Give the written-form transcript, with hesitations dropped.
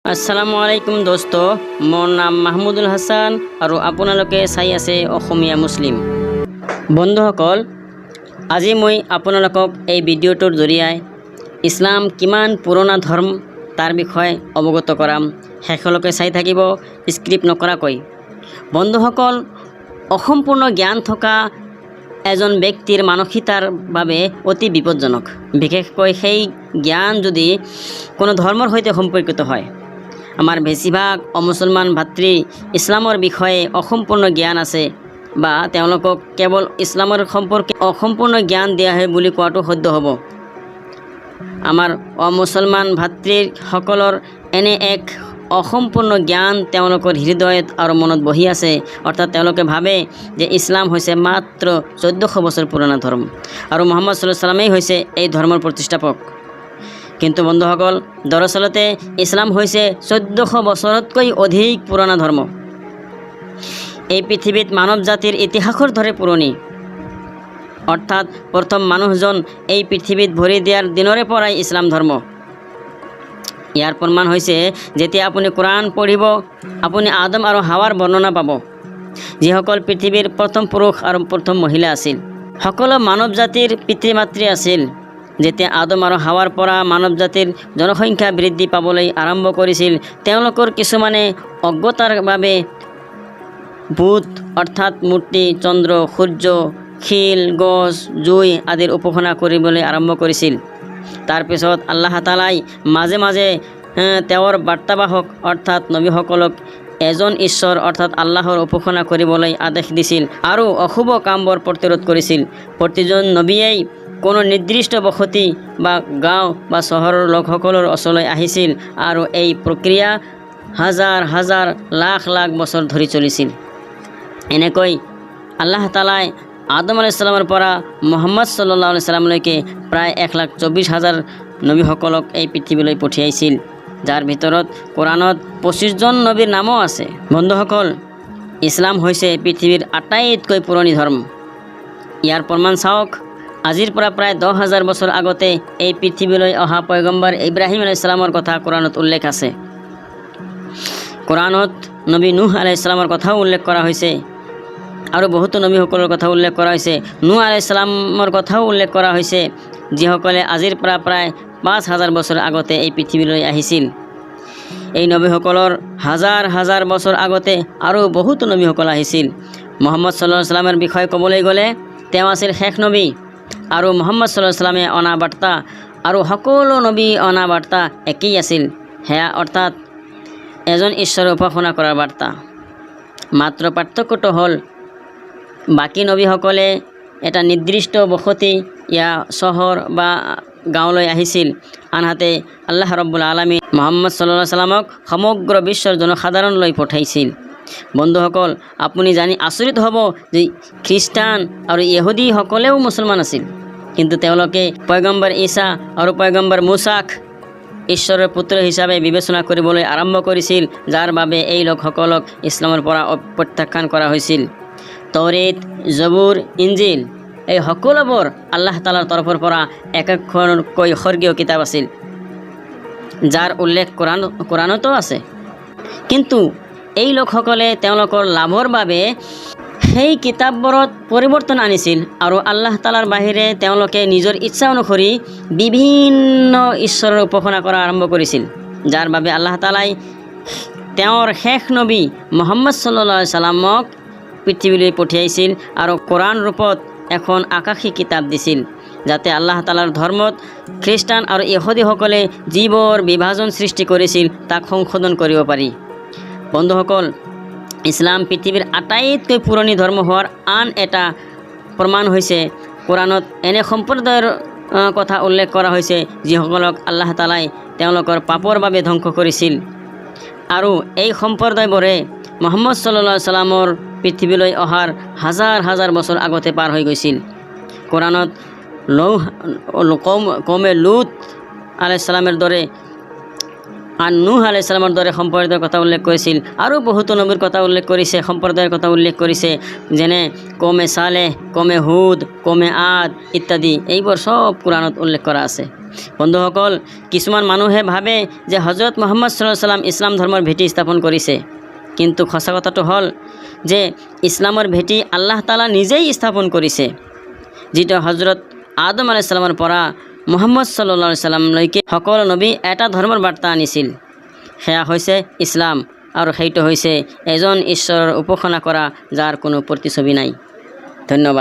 আসসালামু আলাইকুম দোস্ত, মোৰ নাম মাহমুদুল হাসান আৰু আপোনালোকে চাই আছে অসমীয়া মুছলিম। বন্ধুসকল, আজি মই আপোনালোকক এই ভিডিঅ'টোৰ জৰিয়তে ইছলাম কিমান পুৰণা ধৰ্ম তাৰ বিষয়ে অৱগত কৰাম। শেষলৈকে চাই থাকিব, স্ক্ৰিপ্ট নকৰাকৈ। বন্ধুসকল, অসম্পূৰ্ণ জ্ঞান থকা এজন ব্যক্তিৰ মানসিকতাৰ বাবে অতি বিপদজনক, বিশেষকৈ সেই জ্ঞান যদি কোনো ধৰ্মৰ সৈতে সম্পৰ্কিত হয়। আমাৰ বেছিভাগ অমুছলমান ভাতৃ ইছলামৰ বিষয়ে অসম্পূৰ্ণ জ্ঞান আছে বা তেওঁলোকক কেৱল ইছলামৰ সম্পৰ্কে অসম্পূৰ্ণ জ্ঞান দিয়া হয় বুলি কোৱাটো শুদ্ধ হ'ব। আমাৰ অমুছলমান ভাতৃসকলৰ এনে এক অসম্পূৰ্ণ জ্ঞান তেওঁলোকৰ হৃদয়ত আৰু মনত বহি আছে, অৰ্থাৎ তেওঁলোকে ভাবে যে ইছলাম হৈছে মাত্ৰ 1400 বছৰ পুৰণা ধৰ্ম আৰু মুহাম্মদ সাল্লাল্লাহু আলাইহি ওয়াসাল্লামেই হৈছে এই ধৰ্মৰ প্ৰতিষ্ঠাপক। কিন্তু বন্ধুসকল, দৰাচলতে ইছলাম হৈছে 1400 বছৰতকৈ অধিক পুৰণা ধৰ্ম। এই পৃথিৱীত মানৱ জাতিৰ ইতিহাসৰ দৰে পুৰণি, অৰ্থাৎ প্ৰথম মানুহজন এই পৃথিৱীত ভৰি দিয়াৰ দিনৰে পৰাই ইছলাম ধৰ্ম। ইয়াৰ প্ৰমাণ হৈছে যেতিয়া আপুনি কোৰাণ পঢ়িব, আপুনি আদম আৰু হাৱাৰ বৰ্ণনা পাব, যিসকল পৃথিৱীৰ প্ৰথম পুৰুষ আৰু প্ৰথম মহিলা আছিল। সকলো মানৱ জাতিৰ পিতৃ মাতৃ আছিল। যেতিয়া আদম আৰু হাৱাৰ পৰা মানৱ জাতিৰ জনসংখ্যা বৃদ্ধি পাবলৈ আৰম্ভ কৰিছিল, তেওঁলোকৰ কিছুমানে অজ্ঞতাৰ বাবে বুত অৰ্থাৎ মূৰ্তি, চন্দ্ৰ, সূৰ্য, শিল, গছ, জুই আদিৰ উপাসনা কৰিবলৈ আৰম্ভ কৰিছিল। তাৰপিছত আল্লাহ তাআলাই মাজে মাজে তেওঁৰ বাৰ্তাবাহক অৰ্থাৎ নবীসকলক এজন ঈশ্বৰ অৰ্থাৎ আল্লাহৰ উপাসনা কৰিবলৈ আদেশ দিছিল আৰু অশুভ কামবোৰ প্ৰতিৰোধ কৰিছিল। প্ৰতিজন নবীয়েই কোনো নিৰ্দিষ্ট বসতি বা গাঁও বা চহৰৰ লোকসকলৰ ওচৰলৈ আহিছিল আৰু এই প্ৰক্ৰিয়া হাজাৰ হাজাৰ লাখ লাখ বছৰ ধৰি চলিছিল। এনেকৈ আল্লাহ তাআলাই আদম আলাইহিছ সালামৰ পৰা মুহাম্মদ সাল্লাল্লাহু আলাইহি সাল্লামলৈকে প্ৰায় 1,24,000 নবীসকলক এই পৃথিৱীলৈ পঠিয়াইছিল, যাৰ ভিতৰত কোৰাণত 25 জন নবীৰ নামো আছে। বন্ধুসকল, ইছলাম হৈছে পৃথিৱীৰ আটাইতকৈ পুৰণি ধৰ্ম। ইয়াৰ প্ৰমাণ চাওক। আজিৰ পৰা প্ৰায় 10,000 বছৰ আগতে এই পৃথিৱীলৈ অহা পয়গম্বৰ ইব্ৰাহিম আলাইহিছ সালামৰ কথা কোৰাণত উল্লেখ আছে। কোৰাণত নবী নূহ আলাইহিছ সালামৰ কথাও উল্লেখ কৰা হৈছে আৰু বহুতো নবীসকলৰ কথা উল্লেখ কৰা হৈছে। নূহ আলাইহিছ সালামৰ কথাও উল্লেখ কৰা হৈছে, যিসকলে আজিৰ পৰা প্ৰায় 5,000 বছৰ আগতে এই পৃথিৱীলৈ আহিছিল। এই নবীসকলৰ হাজাৰ হাজাৰ বছৰ আগতে আৰু বহুতো নবীসকল আহিছিল। মুহাম্মদ সাল্লাল্লাহু আলাইহি সাল্লামৰ বিষয়ে ক'বলৈ গ'লে তেওঁ আছিল শেষ নবী আৰু মুহাম্মদ সাল্লাল্লাহু আলাইহি সাল্লামে অনা বাৰ্তা আৰু সকলো নবী অনা বাৰ্তা একেই আছিল, সেয়া অৰ্থাৎ এজন ঈশ্বৰৰ উপাসনা কৰাৰ বাৰ্তা। মাত্ৰ পাৰ্থক্যটো হ'ল বাকী নবীসকলে এটা নিৰ্দিষ্ট বসতি ইয়া চহৰ বা গাঁৱলৈ আহিছিল, আনহাতে আল্লাহ ৰাব্বুল আলামিন মুহাম্মদ সাল্লাল্লাহু আলাইহি সাল্লামক সমগ্ৰ বিশ্বৰ জনসাধাৰণলৈ পঠাইছিল। বন্ধুসকল, আপুনি জানি আচৰিত হ'ব যে খ্ৰীষ্টান আৰু ইহুদীসকলেও মুছলমান আছিল, কিন্তু তেওঁলোকে পয়গম্বৰ ঈসা আৰু পয়গম্বৰ মুছাক ঈশ্বৰৰ পুত্ৰ হিচাপে বিবেচনা কৰিবলৈ আৰম্ভ কৰিছিল, যাৰ বাবে এই লোকসকলক ইছলামৰ পৰা প্ৰত্যাখ্যান কৰা হৈছিল। তৌৰাত, জবুৰ, ইঞ্জিল এই সকলোবোৰ আল্লাহ তাআলাৰ তৰফৰ পৰা একোখনকৈ স্বৰ্গীয় কিতাপ আছিল, যাৰ উল্লেখ কোৰাণতো আছে। কিন্তু এই লোকসকলে তেওঁলোকৰ লাভৰ বাবে সেই কিতাপবোৰত পৰিৱৰ্তন আনিছিল আৰু আল্লাহ তাআলাৰ বাহিৰে তেওঁলোকে নিজৰ ইচ্ছা অনুসৰি বিভিন্ন ঈশ্বৰৰ উপাসনা কৰা আৰম্ভ কৰিছিল, যাৰ বাবে আল্লাহ তাআলাই তেওঁৰ শেষ নবী মুহাম্মদ সাল্লাল্লাহু আলাইহি সাল্লামক পৃথিৱীলৈ পঠিয়াইছিল আৰু কোৰাণ ৰূপত এখন আকাশী কিতাপ দিছিল, যাতে আল্লাহ তাআলাৰ ধৰ্মত খ্ৰীষ্টান আৰু ইহুদীসকলে যিবোৰ বিভাজন সৃষ্টি কৰিছিল তাক সংশোধন কৰিব পাৰি। বন্ধুসকল, ইছলাম পৃথিৱীৰ আটাইতকৈ পুৰণি ধৰ্ম হোৱাৰ আন এটা প্ৰমাণ হৈছে কোৰাণত এনে সম্প্ৰদায়ৰ কথা উল্লেখ কৰা হৈছে যিসকলক আল্লাহ তাআলাই তেওঁলোকৰ পাপৰ বাবে ধ্বংস কৰিছিল আৰু এই সম্প্ৰদায়বোৰে মুহাম্মদ সাল্লাল্লাহু আলাইহি সাল্লামৰ পৃথিৱীলৈ অহাৰ হাজাৰ হাজাৰ বছৰ আগতে পাৰ হৈ গৈছিল। কোৰাণত কৌমে লুত আলাইহিছ সালামৰ দৰে আৰ নূহ আলাইহিস সালামৰ দৰে সম্প্ৰদায়ৰ কথা উল্লেখ কৰিছিল আৰু বহুতো নবীৰ কথা উল্লেখ কৰিছে সম্প্ৰদায়ৰ কথা উল্লেখ কৰিছে যেনে কমে সালেহ কমে হুদ কমে আদ ইত্যাদি এইবোৰ সব কোৰআনত উল্লেখ কৰা আছে বন্ধুসকল কিছুমান মানুহে ভাবে যে হযৰত মুহাম্মদ সাল্লাল্লাহু আলাইহি সাল্লাম ইছলাম ধৰ্মৰ ভেটি স্থাপন কৰিছে কিন্তু সঁচা কথাটো হ'ল যে ইছলামৰ ভেটি আল্লাহ তাআলা নিজেই স্থাপন কৰিছে যেটা হযৰত আদম আলাইহিস সালামৰ পৰা মুহাম্মদ সাল্লাল্লাহু আলাইহি সাল্লামলৈকে সকলো নবী এটা ধৰ্মৰ বাৰ্তা আনিছিল সেয়া হৈছে ইছলাম আৰু সেইটো হৈছে এজন ঈশ্বৰৰ উপাসনা কৰা যাৰ কোনো প্ৰতিচ্ছবি নাই ধন্যবাদ।